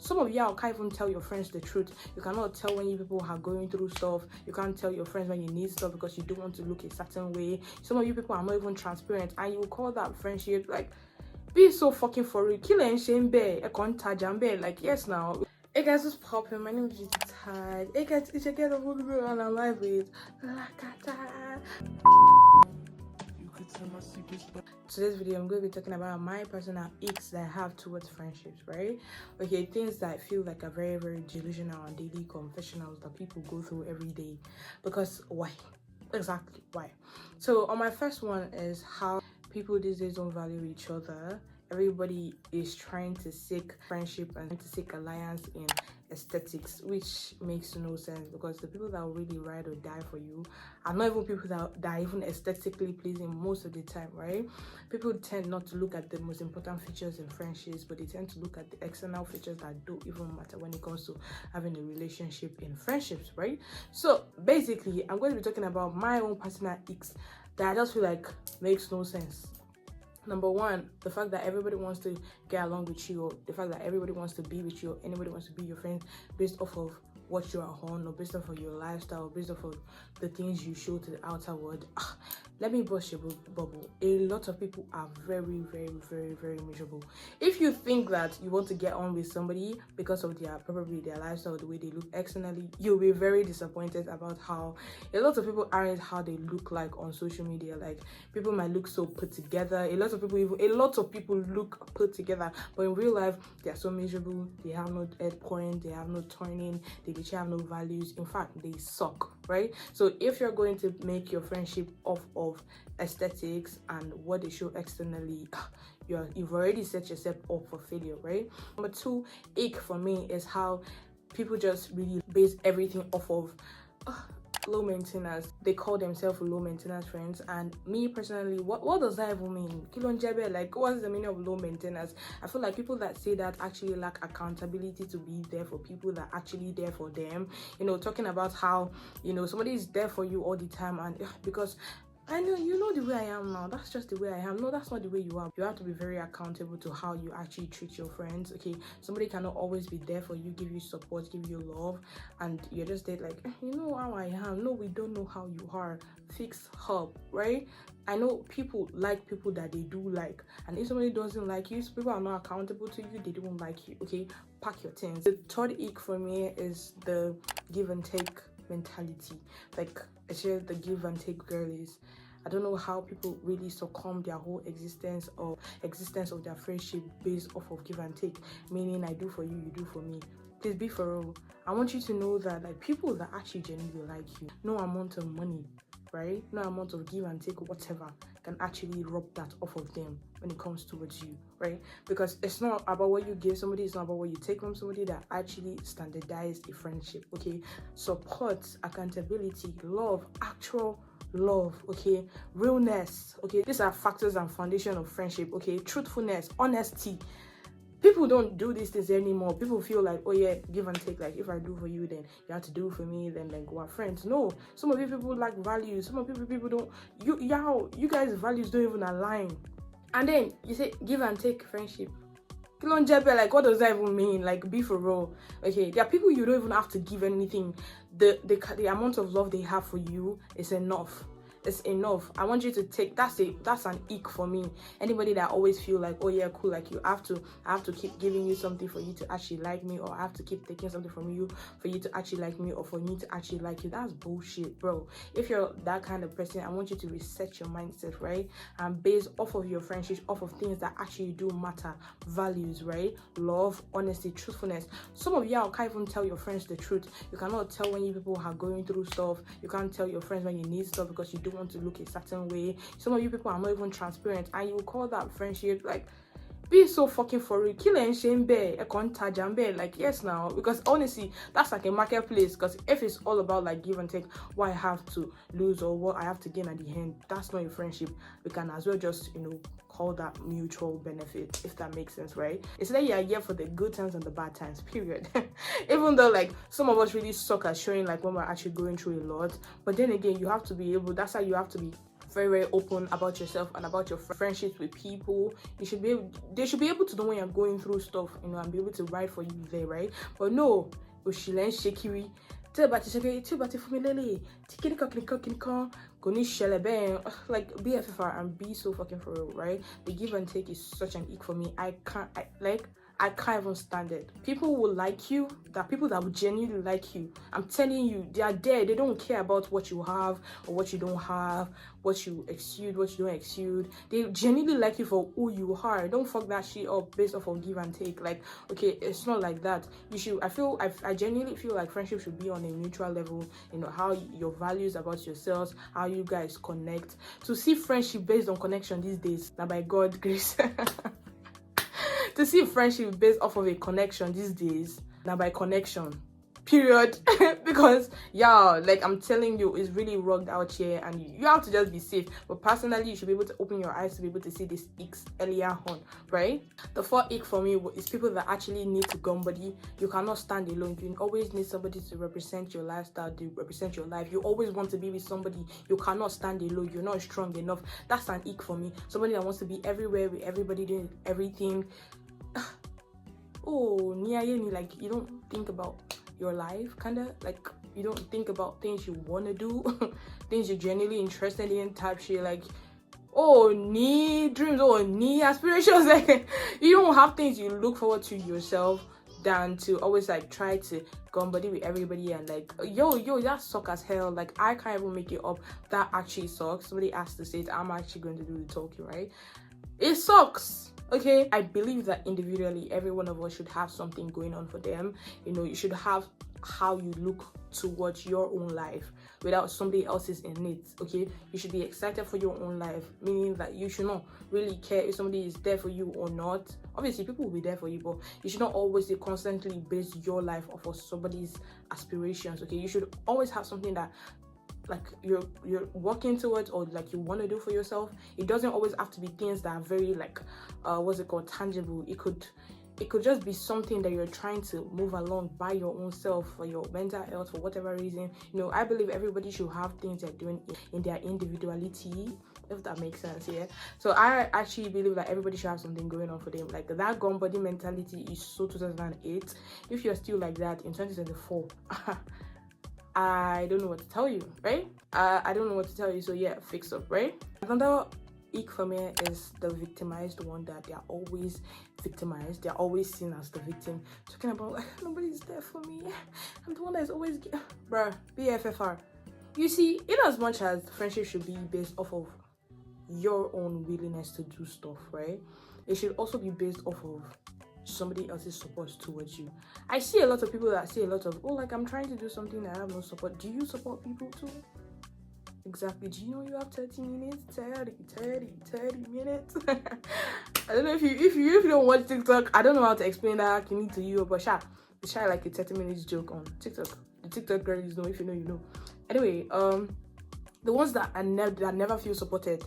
Some of y'all can't even tell your friends the truth. You cannot tell when you people are going through stuff. You can't tell your friends when you need stuff because you don't want to look a certain way. Some of you people are not even transparent, and you call that friendship. Like, be so fucking for real. Kill and shame bear, a contact and like, yes now. Hey guys, what's poppin'? My name is Tide. Hey guys, it's again a good girl and I'm live with Lakata. Today's video, I'm going to be talking about my personal icks that I have towards friendships, right? Okay, things that I feel like are very, very delusional and daily confessionals that people go through every day. Because why? Exactly why? So on my first one is how people these days don't value each other. Everybody is trying to seek friendship and to seek alliance in aesthetics, which makes no sense because the people that will really ride or die for you are not even people that are even aesthetically pleasing most of the time, right? People tend not to look at the most important features in friendships, but they tend to look at the external features that don't even matter when it comes to having a relationship in friendships, right? So basically, I'm going to be talking about my own personal icks that I just feel like makes no sense. Number one, the fact that everybody wants to get along with you, or the fact that everybody wants to be with you, or anybody wants to be your friend based off of what you are on, or based off of your lifestyle, or based off of the things you show to the outer world. Let me burst your bubble. A lot of people are very, very, very, very miserable. If you think that you want to get on with somebody because of probably their lifestyle, the way they look externally, you'll be very disappointed about how a lot of people aren't how they look like on social media. Like, people might look so put together. A lot of people look put together, but in real life, they are so miserable. They have no end point. They have no turning. They literally have no values. In fact, they suck, right? So if you're going to make your friendship off of aesthetics and what they show externally, you've already set yourself up for failure, right? Number two, ick for me is how people just really base everything off of low maintenance. They call themselves low maintenance friends, and me personally, what does that even mean? Kilonjebe, like, what's the meaning of low maintenance? I feel like people that say that actually lack accountability to be there for people that are actually there for them. Talking about how somebody is there for you all the time, and because I know you know the way I am now. That's just the way I am. No, that's not the way you are. You have to be very accountable to how you actually treat your friends. Okay, somebody cannot always be there for you, give you support, give you love, and you're just there like, you know how I am. No, we don't know how you are. Fix up, right? I know people like people that they do like, and if somebody doesn't like you, so people are not accountable to you, they don't like you. Okay, pack your things. The third ick for me is the give and take mentality. Like, actually, the give and take girlies. I don't know how people really succumb their whole existence of their friendship based off of give and take, meaning I do for you, you do for me. Please be for real. I want you to know that, like, people that actually genuinely like you, no amount of money, right, no amount of give and take or whatever can actually rub that off of them when it comes towards you, right? Because it's not about what you give somebody, it's not about what you take from somebody. That actually standardize a friendship. Okay, support, accountability, love, actual love, okay, realness, okay, these are factors and foundation of friendship. Okay, truthfulness, honesty. People don't do these things anymore. People feel like, oh yeah, give and take. Like, if I do for you, then you have to do for me. Then we're friends. No, some of you people lack values. Some of you people don't. You guys' values don't even align. And then you say give and take friendship. Like, what does that even mean? Like, be for real. Okay, there are people you don't even have to give anything. The amount of love they have for you is enough. It's enough. I want you to take that's an ick for me. Anybody that always feel like, oh yeah, cool, like I have to keep giving you something for you to actually like me, or I have to keep taking something from you for you to actually like me, or for me to actually like you. That's bullshit, bro. If you're that kind of person, I want you to reset your mindset, right? And base off of your friendships, off of things that actually do matter. Values, right? Love, honesty, truthfulness. Some of y'all can't even tell your friends the truth. You cannot tell when you people are going through stuff. You can't tell your friends when you need stuff because you don't want to look a certain way. Some of you people are not even transparent, and you call that friendship. Like, be so fucking for real. Kill and shame bear, a contact and bear. Like, yes now, because honestly, that's like a marketplace. Because if it's all about like give and take, what I have to lose or what I have to gain at the end, that's not a friendship. We can as well just call that mutual benefit, if that makes sense, right? It's like you're here for the good times and the bad times, period. Even though like some of us really suck at showing like when we're actually going through a lot, but then again, you have to be able. That's how you have to be very, very open about yourself and about your friendships with people. They should be able to know when you're going through stuff, you know, and be able to ride for you there, right? But no, Oshilen Shekiri, like BFFR and be so fucking for real, right? The give and take is such an ick for me. I can't even stand it. People will like you, that people that will genuinely like you, I'm telling you, they are there. They don't care about what you have or what you don't have, what you exude, what you don't exude. They genuinely like you for who you are. Don't fuck that shit up based off of give and take. Like, okay, it's not like that. You should, I genuinely feel like friendship should be on a mutual level, you know, how your values about yourselves, how you guys connect. To see friendship based on connection these days, now by God's grace. To see friendship based off of a connection these days, now by connection, period. Because yeah, like I'm telling you, it's really rugged out here and you have to just be safe. But personally, you should be able to open your eyes to be able to see this icks earlier on, right? The fourth ick for me is people that actually need to go buddy. You cannot stand alone. You always need somebody to represent your lifestyle, to represent your life. You always want to be with somebody. You cannot stand alone. You're not strong enough. That's an ick for me. Somebody that wants to be everywhere with everybody, doing everything. Oh, like you don't think about your life, kind of like you don't think about things you want to do, things you're genuinely interested in, type shit. Like, oh, dreams, oh, aspirations. Like, you don't have things you look forward to yourself than to always like try to go on body with everybody and like yo that sucks as hell. Like, I can't even make it up. That actually sucks. Somebody asked to say it. I'm actually going to do the talking, right? It sucks. Okay, I believe that individually, every one of us should have something going on for them. You know, you should have how you look towards your own life without somebody else's in it. Okay, you should be excited for your own life, meaning that you should not really care if somebody is there for you or not. Obviously, people will be there for you, but you should not always constantly base your life off of somebody's aspirations. Okay, you should always have something that like you're working towards or like you want to do for yourself. It doesn't always have to be things that are very like what's it called, tangible. It could just be something that you're trying to move along by your own self, for your mental health, for whatever reason. You know, I believe everybody should have things they're doing in their individuality, if that makes sense. Yeah, so I actually believe that everybody should have something going on for them. Like, that gun body mentality is so 2008. If you're still like that in 2024, I don't know what to tell you, right? I don't know what to tell you. So yeah, fix up, right? Another ick for me is the victimized one, that they are always victimized. They're always seen as the victim, talking about like, nobody's there for me. I'm the one that's always bruh, BFFR. You see, in as much as friendship should be based off of your own willingness to do stuff, right? It should also be based off of somebody else's support towards you. I see a lot of people that say a lot of, oh, like I'm trying to do something that I have no support. Do you support people too? Exactly. Do you know you have 30 minutes? 30 minutes. I don't know if you don't watch TikTok, I don't know how to explain that to you, but share like a 30 minutes joke on TikTok. The TikTok girls know, if you know, you know. Anyway, the ones that never feel supported.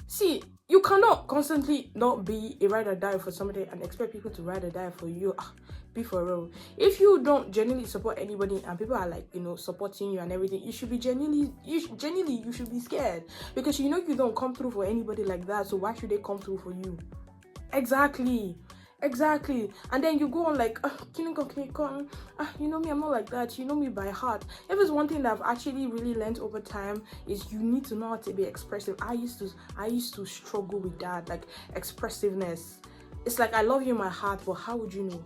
See, you cannot constantly not be a ride or die for somebody and expect people to ride or die for you. Be for real. If you don't genuinely support anybody and people are like, you know, supporting you and everything, you should be you should be scared, because you know you don't come through for anybody like that. So why should they come through for you? Exactly. And then you go on like, you know me, I'm not like that. You know me by heart. If it's one thing that I've actually really learned over time, is you need to know how to be expressive. I used to struggle with that, like expressiveness. It's like, I love you in my heart, but how would you know?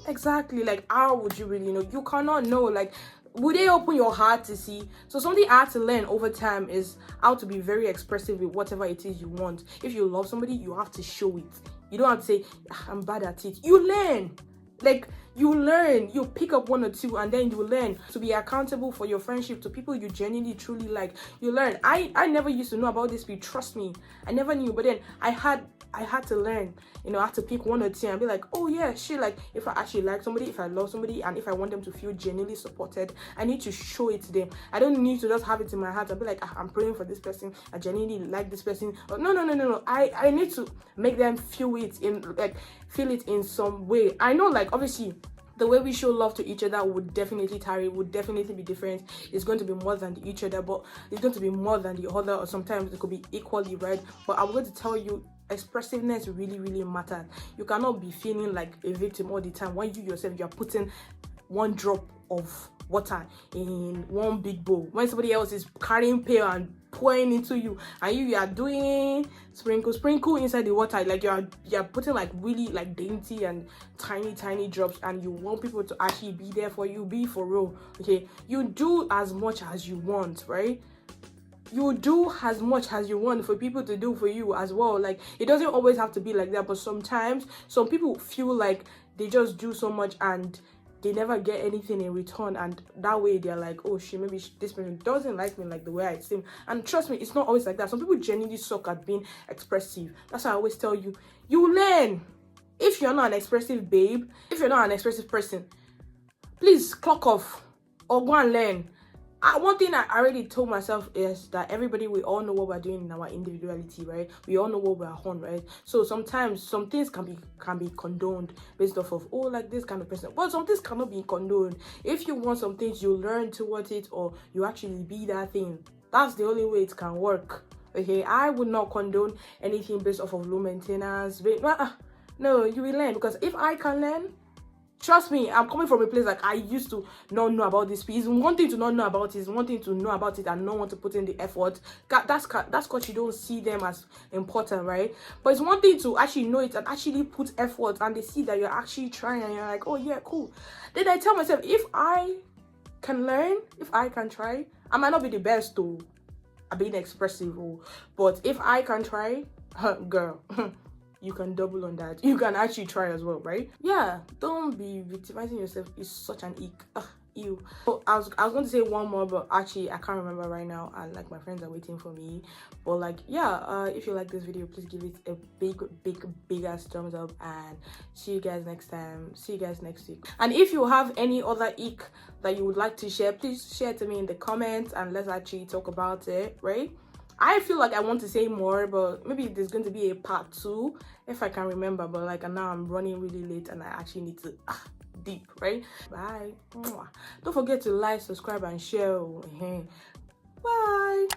Exactly. Like, how would you really know? You cannot know. Like, would they open your heart to see? So something I had to learn over time is how to be very expressive with whatever it is you want. If you love somebody, you have to show it. You don't have to say, I'm bad at it. You learn. Like, you learn. You pick up one or two and then you learn to be accountable for your friendship to people you genuinely, truly like. You learn. I never used to know about this, but trust me, I never knew. But then I had to learn. You know, I had to pick one or two and be like, oh yeah, shit, like if I actually like somebody, if I love somebody, and if I want them to feel genuinely supported, I need to show it to them. I don't need to just have it in my heart and be like, I'm praying for this person, I genuinely like this person. No. I need to make them feel it in some way. I know, like, obviously The way we show love to each other would definitely tarry, would definitely be different. It's going to be more than each other, but it's going to be more than the other, or sometimes it could be equally, right? But I'm going to tell you, expressiveness really, really matters. You cannot be feeling like a victim all the time when you yourself, you're putting one drop of water in one big bowl when somebody else is carrying pail and pouring into you, and you are doing sprinkle inside the water, like you're putting like really like dainty and tiny drops, and you want people to actually be there for you. Be for real, okay? You do as much as you want, right? You do as much as you want for people to do for you as well. Like, it doesn't always have to be like that, but sometimes some people feel like they just do so much and they never get anything in return, and that way they're like, oh shit, maybe this person doesn't like me like the way I seem. And trust me, it's not always like that. Some people genuinely suck at being expressive. That's why I always tell you, you learn. If you're not an expressive babe, if you're not an expressive person, please clock off or go and learn. One thing I already told myself is that everybody, we all know what we're doing in our individuality, right? We all know what we're on, right? So sometimes some things can be condoned based off of, oh, like this kind of person. But some things cannot be condoned. If you want some things, you learn towards it, or you actually be that thing. That's the only way it can work. Okay, I would not condone anything based off of low maintenance. No, you will learn, because if I can learn, trust me, I'm coming from a place like I used to not know about this piece. One thing to not know about it is one thing to know about it and not want to put in the effort. That's because you don't see them as important, right? But it's one thing to actually know it and actually put effort, and they see that you're actually trying, and you're like, oh yeah, cool. Then I tell myself, if I can learn, if I can try, I might not be the best though at being expressive, but if I can try, girl, you can double on that. You can actually try as well, right? Yeah, don't be victimizing yourself. It's such an ick. Ew. So I was going to say one more, but actually I can't remember right now, and like my friends are waiting for me. But like, yeah, if you like this video, please give it a big ass thumbs up, and see you guys next time. See you guys next week. And if you have any other ick that you would like to share, please share it to me in the comments, and let's actually talk about it, right? I feel like I want to say more, but maybe there's going to be a part 2 if I can remember. But like, now I'm running really late and I actually need to deep, right? Bye. Don't forget to like, subscribe, and share. Bye.